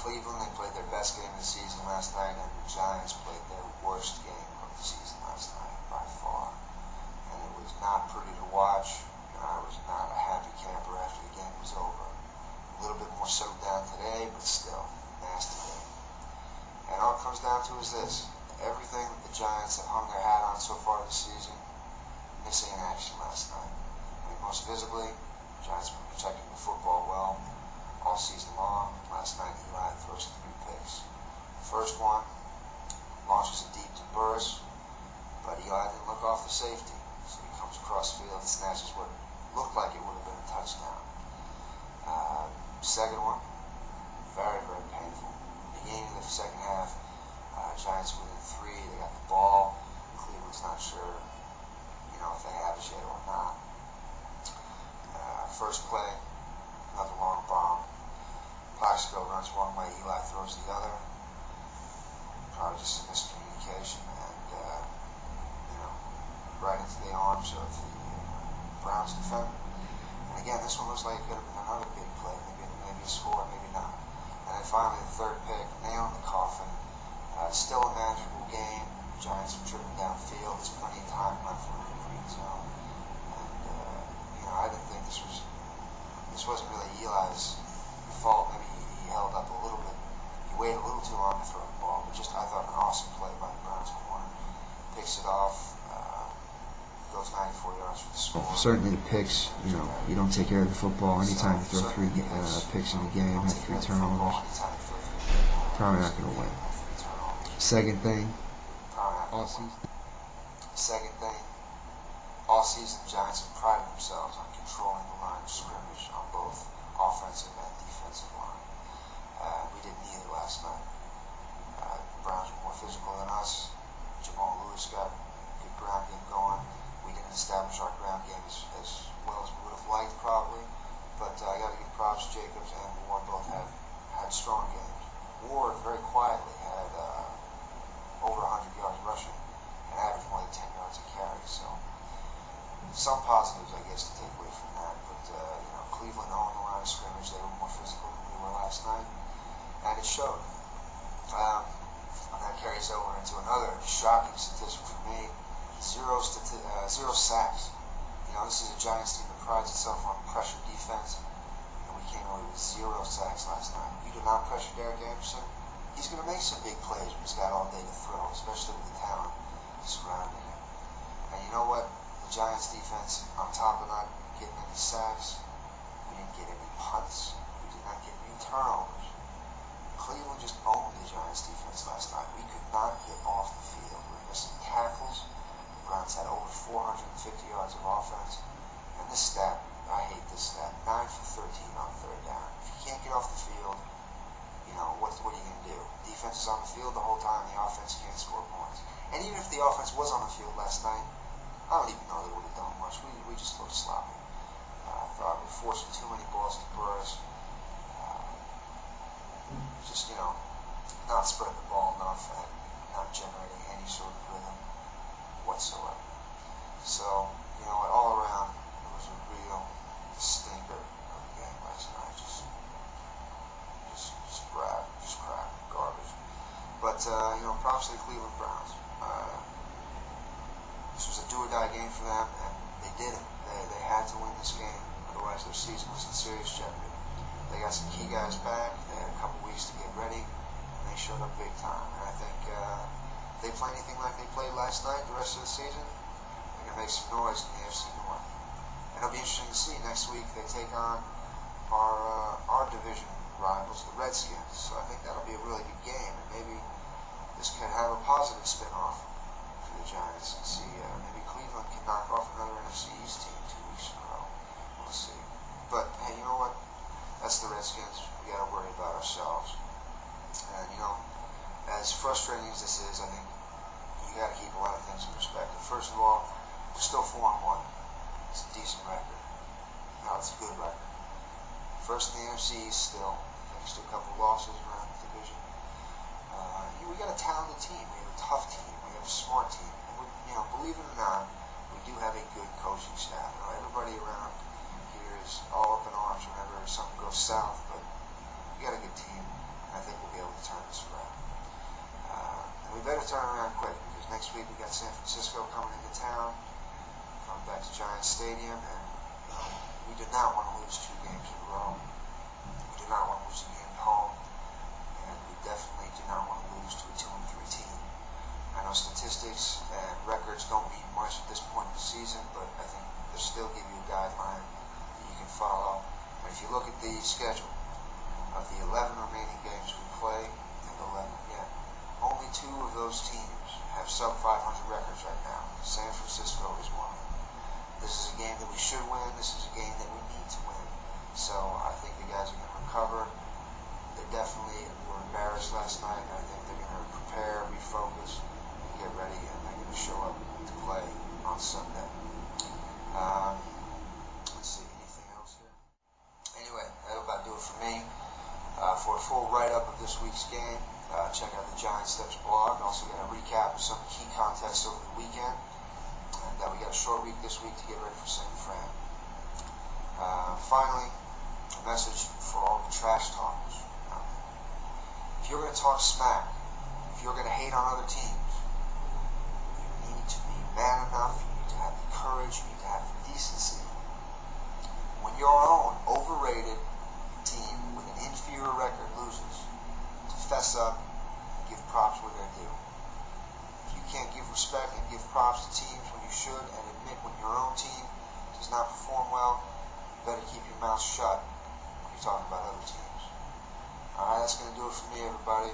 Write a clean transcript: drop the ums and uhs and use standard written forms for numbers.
Cleveland, they played their best game of the season last night, and the Giants played their worst game of the season last night by far. And it was not pretty to watch. I was not a happy camper after the game was over. A little bit more settled down today, but still, nasty game. And all it comes down to is this. Everything that the Giants have hung their hat on so far this season, missing in action last night. I mean, most visibly, the Giants have been protecting the football well all season long. Last night, Eli throws 3 picks. The first one launches it deep to Burris, but Eli didn't look off the safety, so he comes across the field and snatches what looked like it would have been a touchdown. Second one, very, very painful. Beginning of the second half, Giants within 3. They got the ball. Cleveland's not sure, if they have it yet or not. First play, another long bomb. Plaxico runs one way, Eli throws the other. Probably just a miscommunication, and right into the arms of the Browns defender. And again, this one looks like it could have been another big play, maybe a score, maybe not. And then finally, the third pick, nail in the coffin. Still a manageable game. The Giants are driven downfield. There's plenty of time left for the green zone. And I didn't think this wasn't really Eli's fault. Maybe he held up a little bit. He waited a little too long to throw the ball, but just I thought an awesome play by the Browns corner. Picks it off. Goes 94 yards for the score. Certainly the picks, you don't take care of the football. Anytime you throw 3 picks in the game, have 3 turnovers, probably not going to win. Second thing, all season, Giants have prided themselves on controlling the line of scrimmage on both offensive and defensive line. We didn't either last night. The Browns were more physical than us. Jamal Lewis got a good ground game going. We didn't establish our ground game as well as we would have liked, probably. But I got to give props. Jacobs and Ward both had strong games. Ward very quietly had over 100 yards rushing and averaged more than 10 yards a carry. So some positives, I guess, to take away from that. But Cleveland owned the line of scrimmage. They were more physical than we were last night, and it showed. And that carries over into another shocking statistic for me. 0 sacks. This is a Giants team that prides itself on pressure defense, and we came away with 0 sacks last night. You do not pressure Derek Anderson, he's going to make some big plays when he's got all day to throw, especially with the talent surrounding him. And you know what? The Giants defense, on top of not getting any sacks, we didn't get any punts. We did not get any turnovers. Cleveland just owned the Giants defense last night. We could not get off the field. We were missing tackles. The Browns had over 450 yards of offense. And this stat, I hate this stat, 9 for 13 on third down. If you can't get off the field, what are you going to do? Defense is on the field the whole time, the offense can't score points. And even if the offense was on the field last night, I don't even know they would have done much. We just looked sloppy. I thought we were forcing too many balls to Burris. Just, not spreading the ball enough and not generating any sort of rhythm whatsoever. So, all around, it was a real stinker of the game last night. Just crap, garbage. But, props to the Cleveland Browns. This was a do-or-die game for them, and they did it. They had to win this game, otherwise their season was in serious jeopardy. They got some key guys back. They had a couple weeks to get ready, and they showed up big time. And I think if they play anything like they played last night the rest of the season, they're going to make some noise in the AFC North. And it'll be interesting to see. Next week they take on our division rivals, the Redskins. So I think that'll be a really good game, and maybe this can have a positive spin-off for the Giants. And see, maybe Cleveland can knock off another NFC East team 2 weeks in a row. We'll see. But hey, you know what? That's the Redskins. We got to worry about ourselves. And as frustrating as this is, I think you got to keep a lot of things in perspective. First of all, we're still 4-1. It's a decent record. No, it's a good record. First in the NFC East still, thanks to a couple losses around the division. We got a talented team. We have a tough team. We have a smart team. And believe it or not, we do have a good coaching staff. Everybody around here is all up in arms whenever something goes south, but we got a good team. I think turn around quick, because next week we got San Francisco coming into town, coming back to Giants Stadium, and we do not want to lose 2 games in a row. We do not want to lose a game at home, and we definitely do not want to lose to a 2-3 team. I know statistics and records don't mean much at this point in the season, but I think they'll still give you a guideline that you can follow. And if you look at the schedule of the 11 remaining games we play, and 11 again, only 2 of those teams have sub-500 records right now. San Francisco is one. This is a game that we should win. This is a game that we need to win. So I think the guys are going to recover. They definitely were embarrassed last night. I think they're going to prepare, refocus, and get ready, and they're going to show up to play on Sunday. Let's see, anything else here? Anyway, that'll about do it for me. For a full write-up of this week's game, check out the Giant Steps blog. Also going to recap of some key contests over the weekend. And we got a short week this week to get ready for St. Fran. Finally, a message for all the trash talkers. If you're going to talk smack, if you're going to hate on other teams, you need to be man enough, you need to have the courage, you need to have the decency. When your own overrated team with an inferior record loses, to fess up and give props where they're due. If you can't give respect and give props to teams when you should, and admit when your own team does not perform well, you better keep your mouth shut when you're talking about other teams. Alright, that's going to do it for me, everybody.